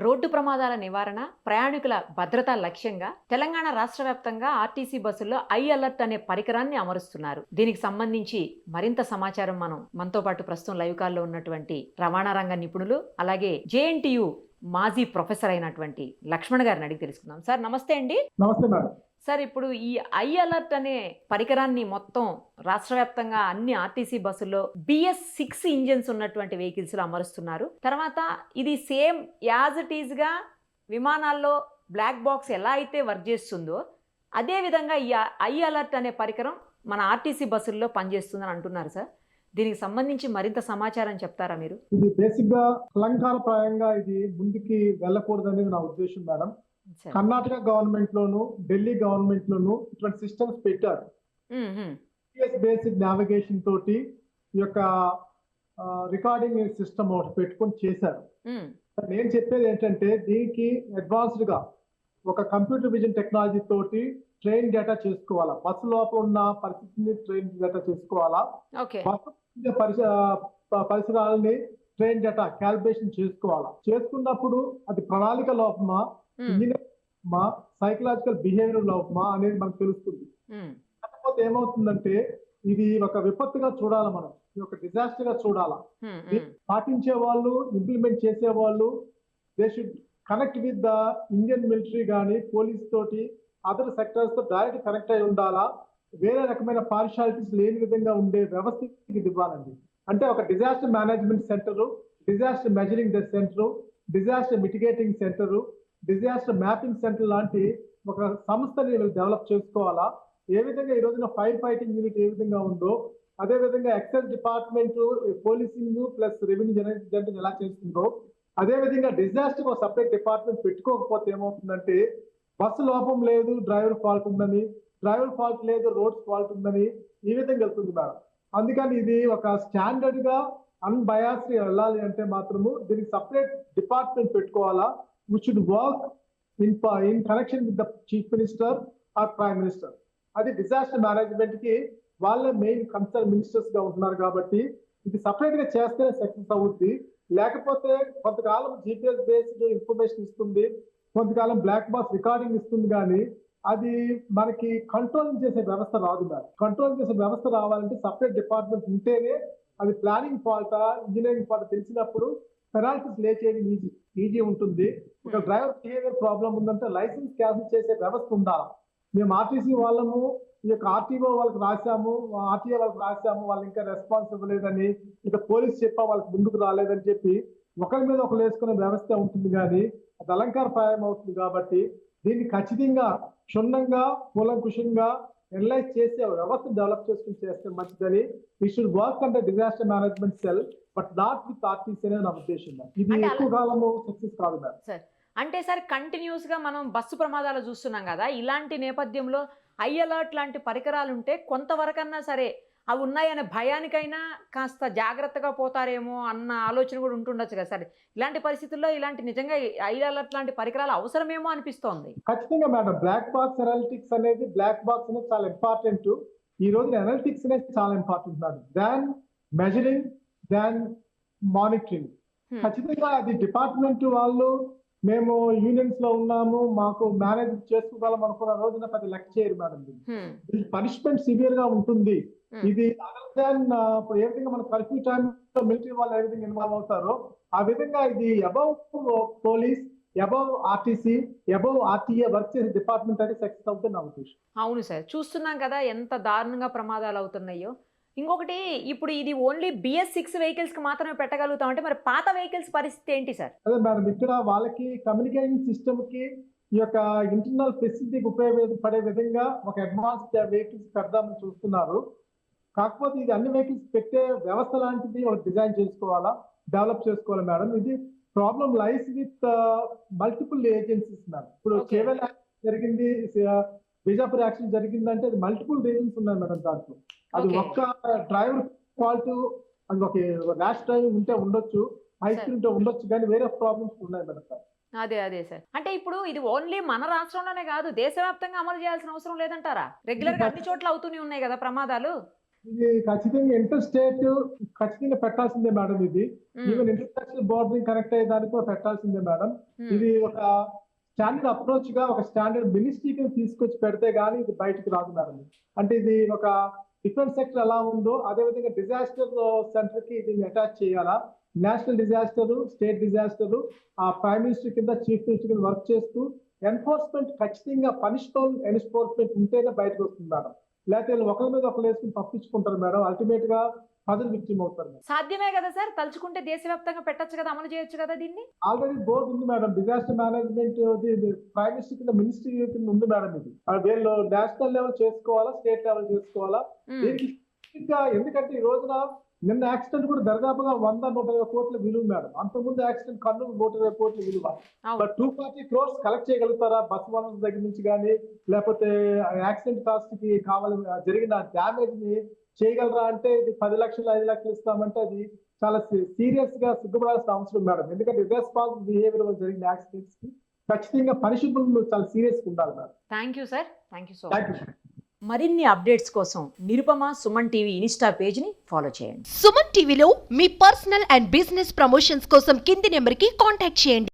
Road ప్రమాదాల నివారణ, ప్రయాణికుల భద్రత లక్ష్యంగా తెలంగాణ రాష్ట్ర వ్యాప్తంగా ఆర్టీసీ బస్సుల్లో ఐ అలర్ట్ అనే పరికరాన్ని అమరుస్తున్నారు. దీనికి సంబంధించి మరింత సమాచారం మనతో పాటు ప్రస్తుతం లైవ్ కాల్లో ఉన్నటువంటి రవాణా రంగ నిపుణులు, అలాగే జేఎన్టీయు మాజీ ప్రొఫెసర్ అయినటువంటి లక్ష్మణ్ గారిని అడిగి తెలుసుకుందాం. సార్ నమస్తే అండి. నమస్తే మేడం. సార్, ఇప్పుడు ఈ ఐ అలర్ట్ అనే పరికరాన్ని మొత్తం రాష్ట్ర వ్యాప్తంగా అన్ని ఆర్టీసీ బస్సుల్లో BS6 ఇంజిన్స్ ఉన్నటువంటి వెహికల్స్ లో అమరుస్తున్నారు. తర్వాత ఇది సేమ్ యాజ్ ఇట్ ఈజ్ గా విమానాల్లో బ్లాక్ బాక్స్ ఎలా అయితే వర్క్ చేస్తుందో అదే విధంగా ఈ ఐ అలర్ట్ అనే పరికరం మన ఆర్టీసీ బస్సుల్లో పనిచేస్తుందని అంటున్నారు సార్. దీనికి సంబంధించి మరింత సమాచారం చెప్తారా మీరు? ఇది బేసిక్ గా అలంకారప్రాయంగా ఇది ముందుకి వెళ్ళకూడదనేది నా ఉద్దేశం మేడం. కర్ణాటక గవర్నమెంట్ లోను, ఢిల్లీ గవర్నమెంట్ లోను ఇటువంటి సిస్టమ్స్ పెట్టారు. బేసిక్ నావిగేషన్ తోటి ఈ యొక్క రికార్డింగ్ సిస్టమ్ ఒకటి పెట్టుకొని చేశారు. నేను చెప్పేది ఏంటంటే దీనికి అడ్వాన్స్డ్ గా ఒక కంప్యూటర్ విజన్ టెక్నాలజీ తోటి ట్రైన్ డేటా చేసుకోవాలా, బస్సు లోపల ఉన్న పరిస్థితిని ట్రైన్ డేటా చేసుకోవాలా, పరిసరాలని ట్రైన్ డేటా క్యాలిబ్రేషన్ చేసుకోవాలా. చేసుకున్నప్పుడు అది ప్రణాళిక లోపమా, ఇంజనీరింగ్ లోపమా, సైకలాజికల్ బిహేవియర్ లోపమా అనేది మనకు తెలుస్తుంది. కాకపోతే ఏమవుతుందంటే ఇది ఒక విపత్తుగా చూడాలి, మనం ఒక డిజాస్టర్ గా చూడాలా. పాటించే వాళ్ళు, ఇంప్లిమెంట్ చేసే వాళ్ళు they should connect with the Indian military కానీ పోలీస్ తోటి అదర్ సెక్టర్స్ తో డైరెక్ట్ కనెక్ట్ అయి ఉండాలా. వేరే రకమైన పార్షాలిటీస్ లేని విధంగా ఉండే వ్యవస్థకి ఇది ఇవ్వాలండి. అంటే ఒక disaster management centre, disaster measuring centre, disaster mitigating centre, disaster mapping centre లాంటి ఒక సంస్థని డెవలప్ చేసుకోవాలా. ఏ విధంగా ఈ రోజున ఫైర్ ఫైటింగ్ యూనిట్ ఏ విధంగా ఉందో అదే విధంగా excise department policing plus revenue generation ఎలా చేస్తుందో అదే విధంగా డిజాస్టర్ ఒక సపరేట్ డిపార్ట్మెంట్ పెట్టుకోకపోతే ఏమవుతుందంటే బస్సు లోపం లేదు, డ్రైవర్ ఫాల్ట్ ఉందని, డ్రైవర్ ఫాల్ట్ లేదు, రోడ్స్ ఫాల్ట్ ఉందని ఈ విధంగా వెళ్తుంది మేడం. అందుకని ఇది ఒక స్టాండర్డ్ గా అన్బయాస్డ్ వెళ్ళాలి అంటే మాత్రము దీనికి సపరేట్ డిపార్ట్మెంట్ పెట్టుకోవాలా. We should work in connection with the chief minister or prime minister. అది డిజాస్టర్ మేనేజ్మెంట్ కి వాళ్ళే మెయిన్ కన్సర్న్ మినిస్టర్స్ గా ఉంటున్నారు కాబట్టి ఇది సపరేట్ గా చేస్తేనే సక్సెస్ అవుద్ది. లేకపోతే కొంతకాలం GPS బేస్డ్ ఇన్ఫర్మేషన్ ఇస్తుంది, కొంతకాలం బ్లాక్ బాక్స్ రికార్డింగ్ ఇస్తుంది, కానీ అది మనకి కంట్రోల్ చేసే వ్యవస్థ రాదు మేడం. కంట్రోల్ చేసే వ్యవస్థ రావాలంటే సపరేట్ డిపార్ట్మెంట్ ఉంటేనే అది ప్లానింగ్ ఫాల్టా, ఇంజనీరింగ్ ఫాల్ట్ తెలిసినప్పుడు పెనాల్టీస్ లే చేయడం ఈజీ ఉంటుంది. ఒక డ్రైవర్ బిహేవియర్ ప్రాబ్లం ఉందంటే లైసెన్స్ క్యాన్సిల్ చేసే వ్యవస్థ ఉండాలి. మేము ఆర్టీసీ వాళ్ళము ఈ యొక్క ఆర్టీఓ వాళ్ళకి రాశాము, ఆర్టీఓ వాళ్ళకి రాశాము, వాళ్ళు ఇంకా రెస్పాన్స్ ఇవ్వలేదని, ఇక పోలీస్ చెప్పా వాళ్ళకి ముందుకు రాలేదని చెప్పి ఒకరి మీద ఒకరు వేసుకునే వ్యవస్థ ఉంటుంది, కానీ అది అలంకారప్రాయం అవుతుంది. కాబట్టి దీన్ని ఖచ్చితంగా క్షుణ్ణంగా కూలంకుషంగా ఎనలైజ్ చేసే వ్యవస్థ డెవలప్ చేసుకుని చేస్తే మంచిదని. వీ షుడ్ వర్క్ అంటే disaster management cell but not with RTC అనేది నా ఉద్దేశం. ఇది ఎక్కువ కాలము సక్సెస్ కాదు మేడం. అంటే సార్ కంటిన్యూస్ గా మనం బస్సు ప్రమాదాలు చూస్తున్నాం కదా, ఇలాంటి నేపథ్యంలో ఐ అలర్ట్ లాంటి పరికరాలు ఉంటే కొంతవరకన్నా సరే అవి ఉన్నాయనే భయానికైనా కాస్త జాగ్రత్తగా పోతారేమో అన్న ఆలోచన కూడా ఉంటుండొచ్చు కదా సార్. ఇలాంటి పరిస్థితుల్లో ఇలాంటి నిజంగా ఐ అలర్ట్ లాంటి పరికరాలు అవసరమేమో అనిపిస్తోంది. ఖచ్చితంగా మేడం. బ్లాక్ బాక్స్ అనలిటిక్స్ అనేది చాలా ఇంపార్టెంట్. ఈ రోజు అనలిటిక్స్ అనేది చాలా ఇంపార్టెంట్ మేడం. దాన్ మెజరింగ్, దాన్ మానిటరింగ్. ఖచ్చితంగా అది డిపార్ట్మెంట్ వాళ్ళు మేము యూనియన్స్ లో ఉన్నాము, మాకు మేనేజ్ చేసుకోగలం అనుకున్న రోజున పెద్ద లెక్క చేయరు మేడం. దీనికి పనిష్మెంట్ సివియర్ గా ఉంటుంది. ఇది అదర్ దాన్ ఇప్పుడు ఏ విధంగా మన కర్ఫ్యూ టైం లో మిలిటరీ వాళ్ళు ఏ విధంగా ఇన్వాల్వ్ అవుతారో ఆ విధంగా ఇది above police, above RTC, above RTA work చేసే డిపార్ట్మెంట్ అనేది సక్సెస్ అవుతుంది నా ఉద్దేశం. అవును సార్, చూస్తున్నాం కదా ఎంత దారుణంగా ప్రమాదాలు అవుతున్నాయో. ఇంకొకటి, ఇప్పుడు ఇది ఓన్లీ BS6 వెహికల్స్ కి మాత్రమే పెట్టగలుగుతాం అంటే మరి పాత వెహికల్స్ పరిస్థితి ఏంటి సార్? అదే మేడం, ఇక్కడ వాళ్ళకి కమ్యూనికేషన్ సిస్టమ్ కి ఈ యొక్క ఇంటర్నల్ ఫెసిలిటీకి ఉపయోగపడే విధంగా ఒక అడ్వాన్స్డ్ వెహికల్స్ పెడదామని చూస్తున్నారు. కాకపోతే ఇది అన్ని వెహికల్స్ పెట్టే వ్యవస్థ లాంటిది డిజైన్ చేసుకోవాలా, డెవలప్ చేసుకోవాలి మేడం. ఇది problem lies with multiple agencies madam. ఇప్పుడు కేవలం జరిగింది, బీజాపూర్ యాక్సిడెంట్ జరిగిందంటే అది మల్టిపుల్ రీజన్స్ ఉన్నాయి మేడం. దాంట్లో అది ఒక్క డ్రైవర్ ఫాల్ట్, అది ఒక ర్యాష్ డ్రైవింగ్ ఉంటే ఉండొచ్చు, హై స్పీడ్ ఉంటే ఉండొచ్చు, కానీ వేరే ప్రాబ్లమ్స్ ఉన్నాయి మేడం. అదే సార్. అంటే ఇప్పుడు ఇది ఓన్లీ మన రాష్ట్రంలోనే కాదు, దేశవ్యాప్తంగా అమలు చేయాల్సిన అవసరం లేదంటారా? రెగ్యులర్ గా అన్ని చోట్ల అవుతూనే ఉన్నాయి కదా ప్రమాదాలు. ఇది ఖచ్చితంగా ఇంటర్ స్టేట్ ఖచ్చితంగా పెట్టాల్సిందే మేడం. ఇది ఈవెన్ ఇంటర్నేషనల్ బోర్డరింగ్ కనెక్ట్ అయ్యే దానికి కూడా పెట్టాల్సిందే మేడం. ఇది ఒక స్టాండర్డ్ అప్రోచ్ గా ఒక స్టాండర్డ్ మినిస్ట్రీకి తీసుకొచ్చి పెడితే గానీ ఇది బయటకు రాదు మేడం. అంటే ఇది ఒక డిఫెన్స్ సెక్టర్ ఎలా ఉందో అదే విధంగా డిజాస్టర్ సెంటర్ కి దీన్ని అటాచ్ చేయాలా. నేషనల్ డిజాస్టర్, స్టేట్ డిజాస్టర్ ఆ ప్రైమ్ మినిస్టర్ కింద, చీఫ్ మినిస్టర్ కింద వర్క్ చేస్తూ ఎన్ఫోర్స్మెంట్ ఖచ్చితంగా పనిష్మెంట్ ఎన్ఫోర్స్మెంట్ ఉంటేనే బయటకు వస్తుంది మేడం. లేకపోతే వీళ్ళు ఒకరి మీద ఒకరు వేసుకుని తప్పించుకుంటారు మేడం. అల్టిమేట్ గా ప్రజలు విక్టిమ్ అవుతారు మేడం. సాధ్యమే కదా సార్, తలుచుకుంటే దేశవ్యాప్తంగా పెట్టొచ్చు కదా, అమలు చేయొచ్చు కదా దీన్ని. ఆల్రెడీ బోర్డు ఉంది madam. Disaster management prime minister కింద మినిస్ట్రీ కింద ఉంది మేడం. ఇది వీళ్ళు నేషనల్ లెవెల్ చేసుకోవాలా, స్టేట్ లెవెల్ చేసుకోవాలా. దీనికి ఇంకా ఎందుకంటే ఈ రోజున నిన్న యాక్సిడెంట్ కూడా దరిదాపుగా 100-120 కోట్ల విలువ మేడం. అంతకుముందు యాక్సిడెంట్ కర్నూలు 120 కోట్ల విలువ. బట్ 240 crores కలెక్ట్ చేయగలుగుతారా బస్ ఓనర్స్ దగ్గర నుంచి కానీ, లేకపోతే యాక్సిడెంట్ కాస్ట్ కి కావాలి జరిగిన డ్యామేజ్ ని చేయగలరా అంటే ఇది 10 లక్షలు 5 లక్షలు ఇస్తామంటే అది చాలా సీరియస్ గా సిగ్గుపడాల్సిన అవసరం మేడం. ఎందుకంటే ఇర్రెస్పాన్సిబుల్ బిహేవియర్ వల్ల జరిగిన యాక్సిడెంట్స్ కి ఖచ్చితంగా పనిషబుల్ చాలా సీరియస్ గా ఉండాలి madam. Thank you sir, thank you so thank much. You. మరిన్ని అప్డేట్స్ కోసం నిరుపమ సుమన్ టీవీ ఇన్స్టా పేజ్ని ఫాలో చేయండి. సుమన్ టీవీలో మీ పర్సనల్ అండ్ బిజినెస్ ప్రమోషన్స్ కోసం కింది నెంబర్కి కాంటాక్ట్ చేయండి.